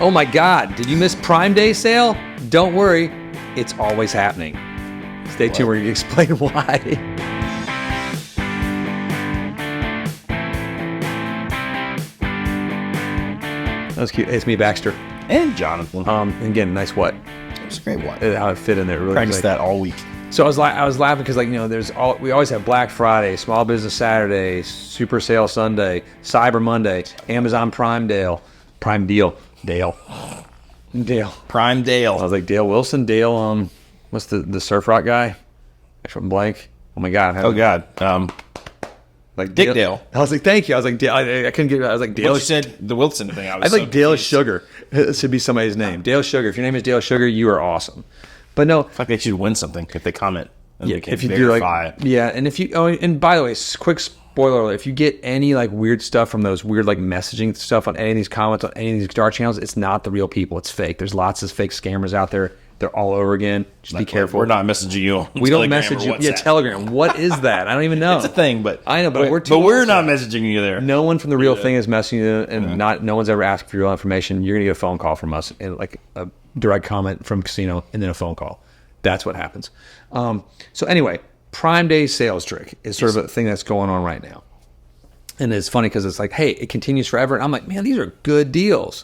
Oh my God, did you miss Prime Day sale? Don't worry, it's always happening. Stay tuned, we're going to explain why. That was cute. It's me, Baxter. And Jonathan. Again, nice what? It was a great one. How it fit in there. Really Practiced that all week. So I was laughing because we always have Black Friday, Small Business Saturday, Super Sale Sunday, Cyber Monday, Amazon Prime Deal. Prime Dale. Prime Dale. I was like, Dale Wilson? Dale, what's the surf rock guy? From blank. Oh my God. Oh God. Like Dick Dale. I was like, thank you. I was like, Dale. I couldn't get it. I was like, Dale. You said the Wilson thing. I was like Dale Sugar. It should be somebody's name. Dale Sugar. If your name is Dale Sugar, you are awesome. But no. I feel like they should win something if they comment. And Yeah, can if you verify do and if you, and by the way, quick spoiler alert, if you get any like weird stuff from those weird like messaging stuff on any of these comments on any of these guitar channels, it's not the real people. It's fake. There's lots of fake scammers out there. They're all over again. Just be careful. We're not messaging you. We don't message you. Yeah, Telegram. What is that? I don't even know. It's a thing, but I know, but we're not messaging you there. No one from the real thing is messaging you, and no one's ever asked for your information. You're gonna get a phone call from us, and like a direct comment from Casino, and then a phone call. That's what happens. So anyway, Prime Day sales trick is sort of a thing that's going on right now, and it's funny because it's like, hey, it continues forever, and I'm like, man, these are good deals.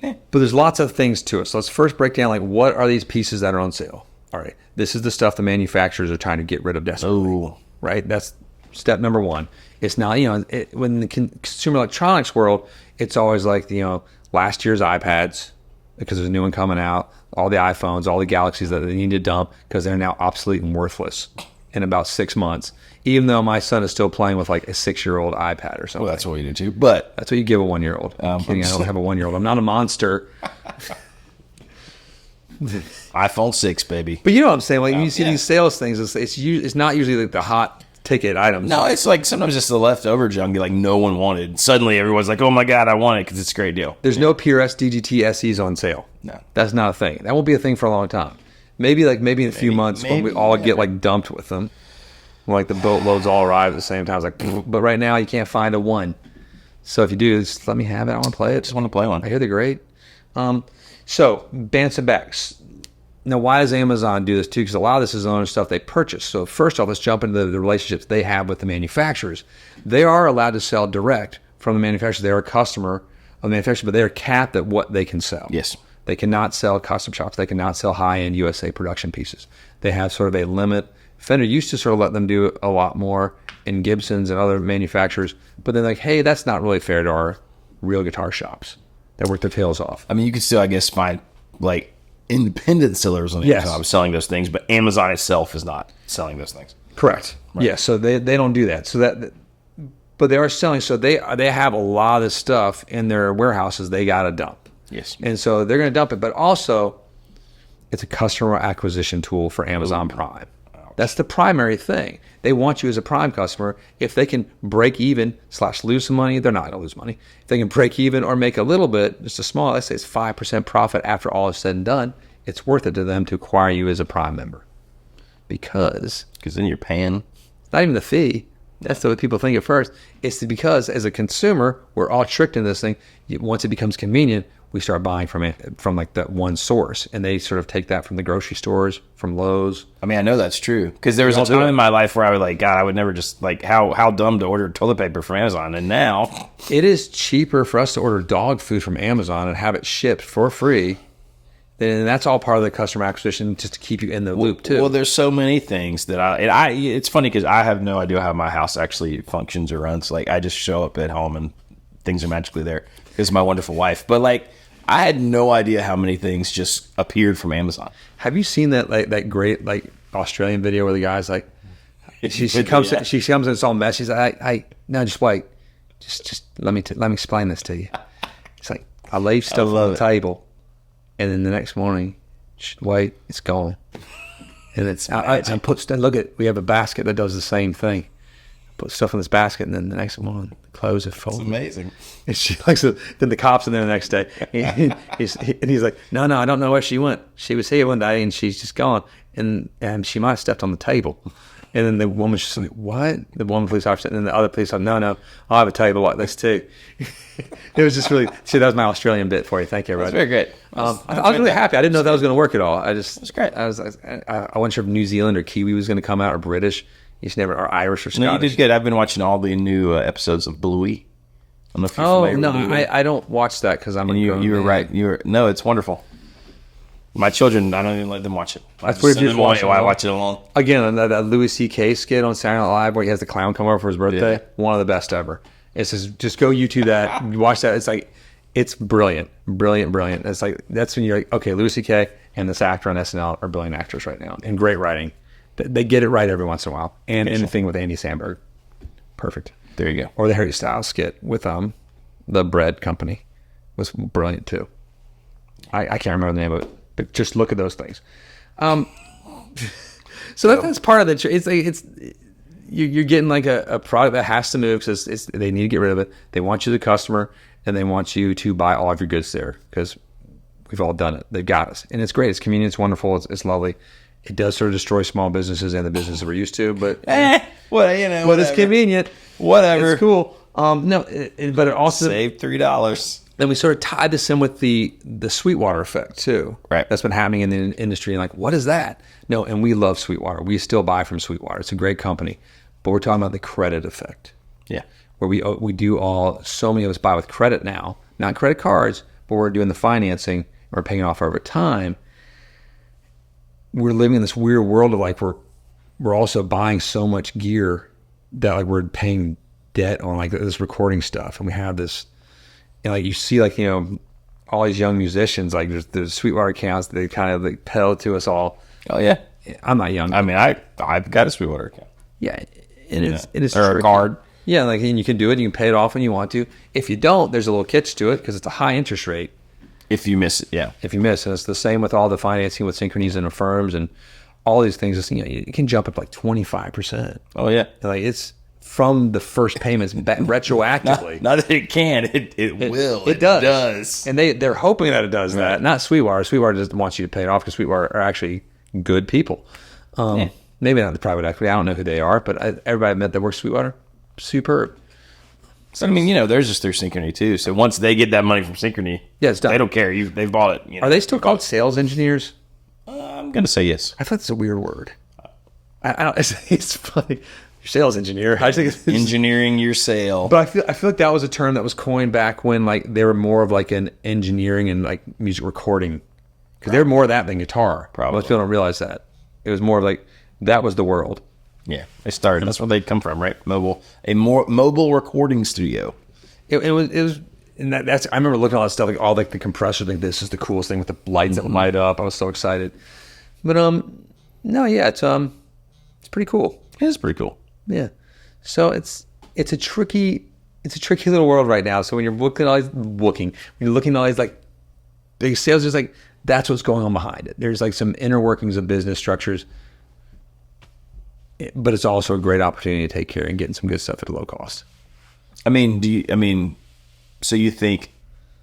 But there's lots of things to it. So let's first break down, like, what are these pieces that are on sale? All right, this is the stuff the manufacturers are trying to get rid of desperately. Oh. Right? That's step number one. It's not, when the consumer electronics world, it's always like, last year's iPads, because there's a new one coming out, all the iPhones, all the Galaxies that they need to dump because they're now obsolete and worthless in about 6 months. Even though my son is still playing with like a 6-year-old iPad or something. Well, that's what we do too. But that's what you give a 1-year-old. I'm kidding. I don't have a 1-year-old. I'm not a monster. iPhone 6, baby. But you know what I'm saying? Like, you see these sales things, it's not usually like the hot ticket items. No, it's like sometimes it's the leftover junk like no one wanted. Suddenly everyone's like, oh my God, I want it because it's a great deal. There's no PRS DGT SEs on sale. No. That's not a thing. That won't be a thing for a long time. Maybe in a few months when we all get like dumped with them. Like the boatloads all arrive at the same time. It's like, but right now you can't find a one. So if you do, just let me have it. I want to play it. Just want to play one. I hear they're great. So Bands and Backs. Now, why does Amazon do this too? Because a lot of this is on stuff they purchase. So first off, let's jump into the relationships they have with the manufacturers. They are allowed to sell direct from the manufacturers. They are a customer of the manufacturer, but they are capped at what they can sell. Yes. They cannot sell custom shops. They cannot sell high-end USA production pieces. They have sort of a limit. Fender used to sort of let them do a lot more in Gibsons and other manufacturers, but they're like, hey, that's not really fair to our real guitar shops that work their tails off. I mean, you could still, I guess, find like independent sellers on Amazon selling those things, but Amazon itself is not selling those things. Correct. Right. Yeah, so they don't do that. So but they are selling. So they have a lot of this stuff in their warehouses they got to dump. Yes. And so they're going to dump it, but also it's a customer acquisition tool for Amazon Prime. That's the primary thing. They want you as a Prime customer. If they can break even / lose some money, they're not going to lose money. If they can break even or make a little bit, just a small, let's say it's 5% profit after all is said and done, it's worth it to them to acquire you as a Prime member. Because then you're paying. It's not even the fee. That's the way people think at first. It's because as a consumer, we're all tricked into this thing. Once it becomes convenient, we start buying from like that one source, and they sort of take that from the grocery stores, from Lowe's. I mean, I know that's true because there was a time in my life where I was like, God, I would never just like how dumb to order toilet paper from Amazon, and now it is cheaper for us to order dog food from Amazon and have it shipped for free. Then that's all part of the customer acquisition, just to keep you in the loop too. Well, there's so many things that it's funny because I have no idea how my house actually functions or runs. Like I just show up at home and things are magically there because of my wonderful wife. But like I had no idea how many things just appeared from Amazon. Have you seen that great like Australian video where the guy's like, she comes and it's all messy. She's like, no, just wait, just let me explain this to you. It's like I leave stuff on the table. And then the next morning, wait, it's gone. And it's we have a basket that does the same thing. Put stuff in this basket, and then the next morning, the clothes are folded. It's amazing. And she likes it. Then the cops are there the next day. And he's like, no, I don't know where she went. She was here one day, and she's just gone. And she might have stepped on the table. And then the woman's just like, what? The one police officer, and then the other police officer, no, I'll have to tell you about this too. It was just really, see, that was my Australian bit for you. Thank you, everybody. That's very great. I was really happy. I didn't know that was going to work at all. That's great. I wasn't sure if New Zealand or Kiwi was going to come out, or British. You just never, or Irish or Scottish. No, you did good. I've been watching all the new episodes of Bluey. I don't know if you're familiar with Bluey. I don't watch that because I'm. And you were right. No, it's wonderful. My children, I don't even let them watch it. That's weird. You just watch it. I watch it alone. Again, that Louis C.K. skit on Saturday Night Live where he has the clown come over for his birthday. Yeah. One of the best ever. It says, just go YouTube that, watch that. It's like, it's brilliant. It's like, that's when you're like, okay, Louis C.K. and this actor on SNL are brilliant actors right now. And great writing. They get it right every once in a while. And anything with Andy Samberg. Perfect. There you go. Or the Harry Styles skit with the bread company was brilliant too. I can't remember the name of it. But just look at those things. So that's part of the. It's like you're getting like a product that has to move because they need to get rid of it. They want you the customer, and they want you to buy all of your goods there because we've all done it. They've got us, and it's great. It's convenient. It's wonderful. It's lovely. It does sort of destroy small businesses and the business that we're used to, but but it's convenient. Whatever. It's cool. But it also save $3. Then we sort of tied this in with the Sweetwater effect too. Right. That's been happening in the industry. And like, what is that? No, and we love Sweetwater. We still buy from Sweetwater. It's a great company. But we're talking about the credit effect. Yeah. Where we do so many of us buy with credit now, not credit cards, but we're doing the financing. We're paying it off over time. We're living in this weird world of like, we're also buying so much gear that like we're paying debt on like this recording stuff. And we have this, and like you see, like, you know, all these young musicians, like there's Sweetwater accounts. They kind of like peddle to us all. Oh yeah, I'm not young. I mean, I've got a Sweetwater account. Yeah, it is or tricky. a card. Yeah, like, and you can do it. You can pay it off when you want to. If you don't, there's a little catch to it because it's a high interest rate. If you miss it, yeah. If you miss, and it's the same with all the financing with Synchronies and Affirms and all these things. It's, you know, it can jump up like 25%. Oh yeah, like it's from the first payments retroactively. Not that it can, it will. It does. And they're hoping that it does that. Not Sweetwater. Sweetwater just wants you to pay it off because Sweetwater are actually good people. Maybe not the private equity. I don't know who they are, but everybody I met that works Sweetwater, superb. So, I mean, you know, they're just through Synchrony too. So once they get that money from Synchrony, yeah, it's done. They don't care. They've bought it. You know, are they still called sales engineers? I'm gonna say yes. I thought it's a weird word. I don't. It's funny. Sales engineer. I think it's engineering your sale. But I feel like that was a term that was coined back when like they were more of like an engineering and like music recording, because they're more of that than guitar. Probably. Most people don't realize that. It was more of like that was the world. Yeah, they started. That's where they come from, right? Mobile recording studio. It was. And that's. I remember looking at all that stuff, like all like the compressor thing. This is the coolest thing with the lights that light up. I was so excited. But no, yeah, it's pretty cool. It is pretty cool. Yeah. So it's a tricky little world right now. So when you're looking at all these like big sales, there's like that's what's going on behind it. There's like some inner workings of business structures, but it's also a great opportunity to take care and getting some good stuff at a low cost. I mean, so you think,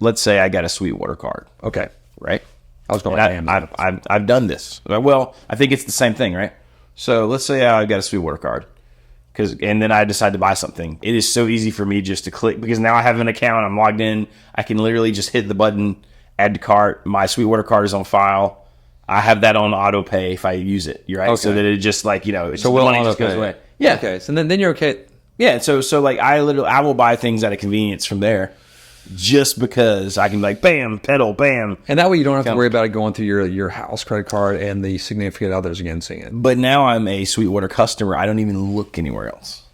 let's say I got a Sweetwater card. Okay. Right? I was going I've done this. Well, I think it's the same thing, right? So let's say I got a Sweetwater card. And then I decide to buy something. It is so easy for me just to click because now I have an account. I'm logged in. I can literally just hit the button, add to cart. My Sweetwater card is on file. I have that on auto pay if I use it. You're right. Okay. So that it just like, you know, it's so the money just goes away. Yeah. Okay. So then you're okay. Yeah. So like I will buy things out of convenience from there. Just because I can like bam, pedal, bam. And that way you don't have to worry about it going through your house credit card and the significant others again seeing it. But now I'm a Sweetwater customer. I don't even look anywhere else.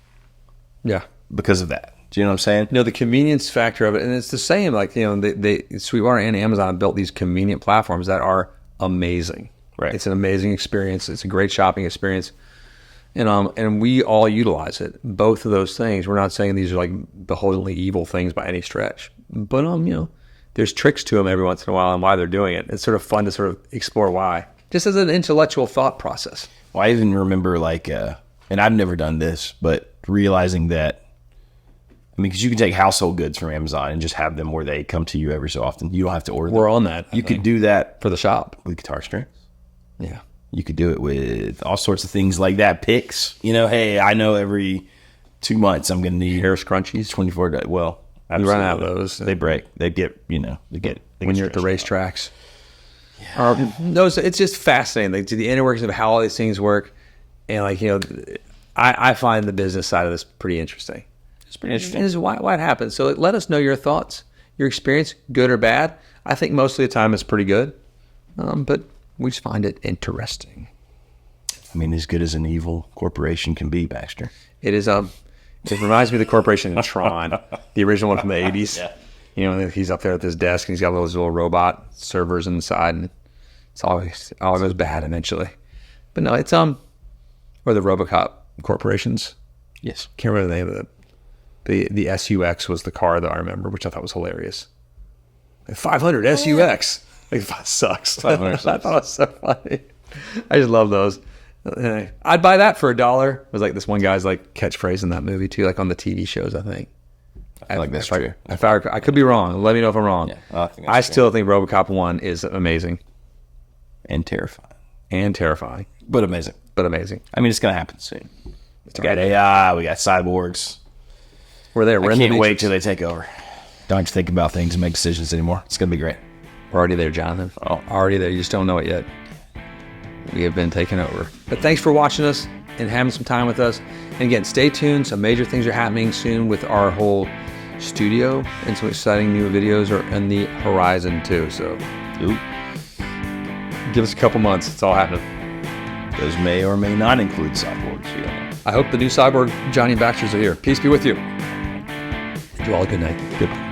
Yeah. Because of that. Do you know what I'm saying? No, the convenience factor of it. And it's the same, like, you know, they Sweetwater and Amazon built these convenient platforms that are amazing. Right. It's an amazing experience. It's a great shopping experience. And we all utilize it. Both of those things. We're not saying these are like beholdenly evil things by any stretch. But you know, there's tricks to them every once in a while and why they're doing it. It's sort of fun to sort of explore why. Just as an intellectual thought process. Well, I even remember like, and I've never done this, but realizing that, I mean, because you can take household goods from Amazon and just have them where they come to you every so often. You don't have to order them. We're on that. You could do that for the shop with guitar strings. Yeah. You could do it with all sorts of things like that. Picks, hey, I know every 2 months I'm going to need Hair scrunchies. 24 days. Well, You run out of those. They break. They get, they get When you're at the racetracks. No, it's just fascinating. Like the inner workings of how all these things work. And I find the business side of this pretty interesting. It's pretty interesting. And this is why it happens. So let us know your thoughts, your experience, good or bad. I think most of the time it's pretty good. But we just find it interesting. I mean, as good as an evil corporation can be, Baxter. It is it reminds me of the corporation in Tron, the original one from the 80s. Yeah. He's up there at this desk and he's got those little robot servers inside, and it's always bad eventually. But no, it's or the RoboCop corporations. Yes. Can't remember the name of it. The SUX was the car that I remember, which I thought was hilarious. 500 SUX. Like, that sucks. 500 sucks. I thought it was so funny. I just love those. I'd buy that for $1. It was like this one guy's like catchphrase in that movie too, like on the TV shows, I think. I feel like that's true. I could be wrong. Let me know if I'm wrong. Yeah, I think that's I still think RoboCop 1 is amazing. And terrifying. And terrifying. But amazing. But amazing. I mean, it's going to happen soon. We got AI. We got cyborgs. We're there. I can't wait till they take over. Don't have to think about things and make decisions anymore. It's going to be great. We're already there, Jonathan. Oh. Already there. You just don't know it yet. We have been taken over. But thanks for watching us and having some time with us. And again, stay tuned. Some major things are happening soon with our whole studio, and some exciting new videos are in the horizon too. So give us a couple months. It's all happening. Those may or may not include cyborgs. I hope the new cyborg Johnny Baxters are here. Peace be with you. You all a good night. Goodbye.